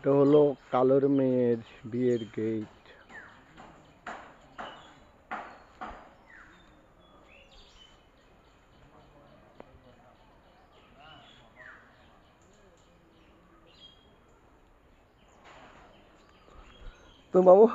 এটা হলো কালোর মেয়ের বিয়ের গেট। তো মামু,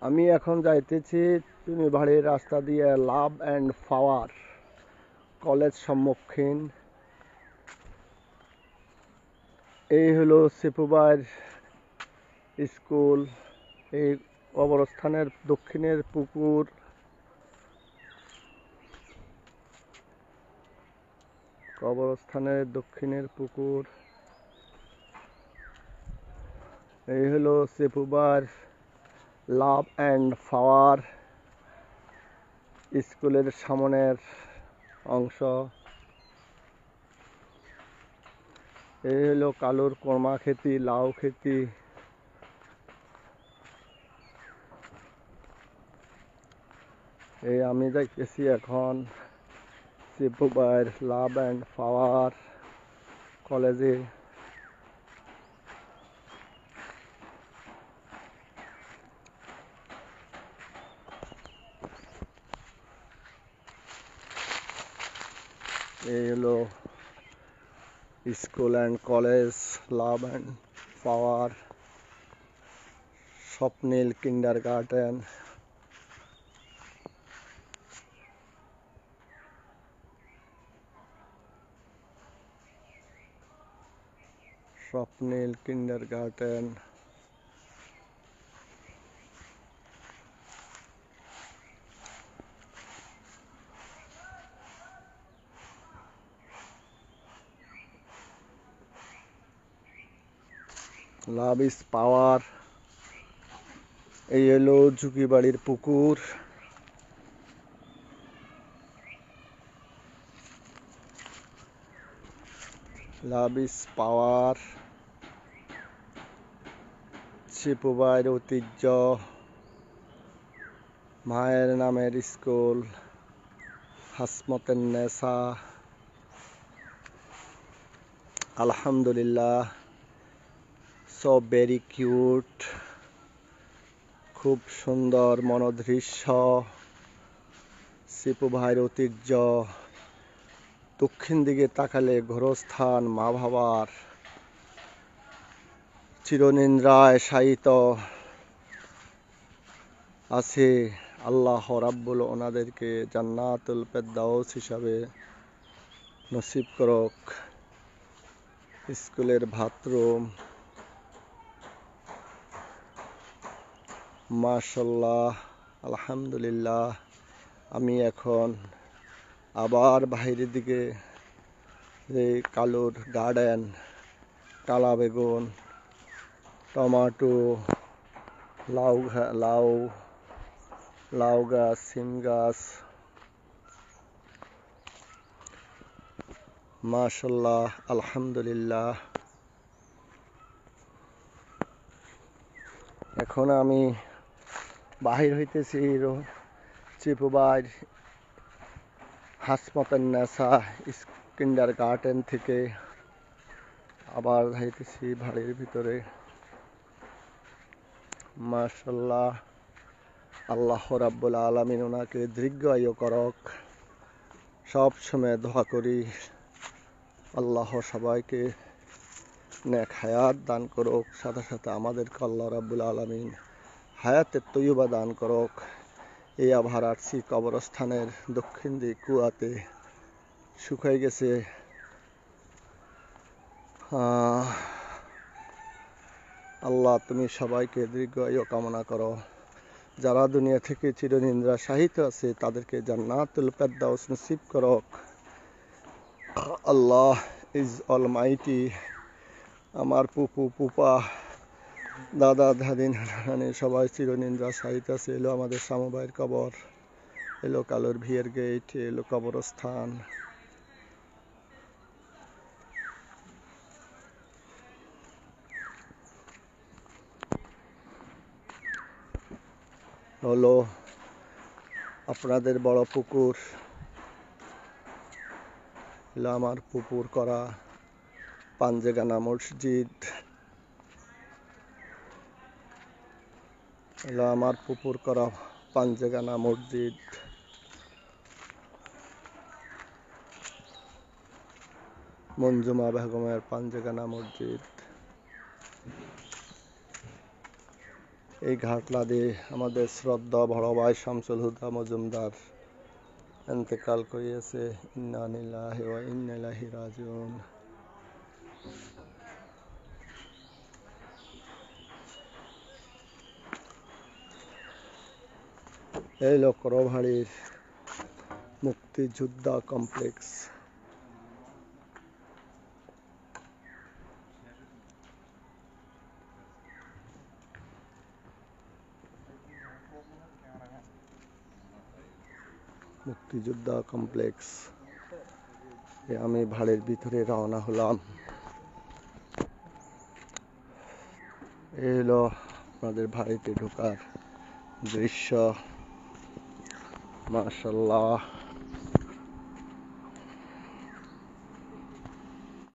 আমি এখন যাইতেছি চুনিবাড়ির রাস্তা দিয়ে লাভ অ্যান্ড ফ্লাওয়ার কলেজ সম্মুখীন। এই হলো সিপুবাইর স্কুল। এই কবরস্থানের দক্ষিণের পুকুর, এই হলো সিপুবার লাভ অ্যান্ড ফ্লাওয়ার স্কুলের সামনের অংশ। এই হলো কালুর কর্মা খেতি, লাউ খেতি। এই আমি যাইতেছি এখন সিপুবার লাভ অ্যান্ড ফ্লাওয়ার কলেজে। এই হলো school and college love and flower, Swapnil kindergarten. Swapnil kindergarten. Love is power. এই হলো ঝুঁকিবাড়ির পুকুর। লাভ ইজ পাওয়ার, সিপুবাইর ঐতিহ্য, মায়ের নামের স্কুল, হাসমতেন নেসা। আলহামদুলিল্লাহ, সো ভেরি কিউট। খুব সুন্দর মনোদৃশ্য। সিপুবাইর ঐতিহ্য। দক্ষিণ দিকে তাকালে গোরস্থান মা বাবার চিরনিদ্রায় শায়িত আছে। আল্লাহ রাব্বুল ওনাদেরকে জান্নাতুল ফেরদাউস হিসাবে নসিব করুক। স্কুলের বাথরুম, মাশাআল্লাহ, আলহামদুলিল্লাহ। আমি এখন আবার বাইরের দিকে, এই কালুর গার্ডেন, কালা বেগুন, টমাটো, লাউ গাছ, সিম গাছ, মাশাআল্লাহ, আলহামদুলিল্লাহ। এখন আমি বাহির হইতেছি সিপুবাইর হাসমতেন নেসা কিন্ডারগার্টেন থেকে। আবার যাইতেছি বাড়ির ভিতরে। মাশাআল্লাহ, আল্লাহ রাব্বুল আলামিন ওনাকে দীর্ঘায়ু করক। সব সময় দোয়া করি আল্লাহ সবাইকে নেক হায়াত দান করুক, সাথে সাথে আমাদেরকে আল্লাহ রাব্বুল আলামিন হায়াতের তৈয়বা দান করুক। এই আবার আসছি কবরস্থানের দক্ষিণ দিক কুয়াতে শুকাই গেছে। আল্লাহ তুমি সবাইকে দীর্ঘ আয়ু কামনা করো। যারা দুনিয়া থেকে চিরনিদ্রা শায়িত আছে তাদেরকে জান্নাতুল ফেরদাউস নসিব করুক। আল্লাহ ইজ অলমাইটি। আমার পুপু পুপা দাদা দাদি নানি সবাই চিরনিদ্রা শায়িত আছে। এলো আমাদের সামুভাইয়ের কবর, এলো কালোর ভিয়ের গেট, এলো কবরস্থান। হলো আপনাদের বড় পুকুর, এলো আমার পুকুর করা পাঞ্জেগানা মসজিদ, এলো আমার পুকুর করা পাঞ্জেগানা মসজিদ। মঞ্জুমা বেগমের পাঞ্জেগানা মসজিদ। এই ঘাটলা দিয়ে আমাদের শ্রদ্ধা বড় ভাই শামসুল হুদা মজুমদার ইন্তেকাল করিয়েছে। ইন্না লিল্লাহি ওয়া ইন্না ইলাইহি রাজিউন। এই লোকরভাড়ির মুক্তিযোদ্ধা কমপ্লেক্স। মুক্তিযোদ্ধা কমপ্লেক্স আমি ভাড়ের ভিতরে রওনা হলাম। এই হলো আপনাদের ভাড়িতে ঢোকার দৃশ্য। মাশাআল্লাহ।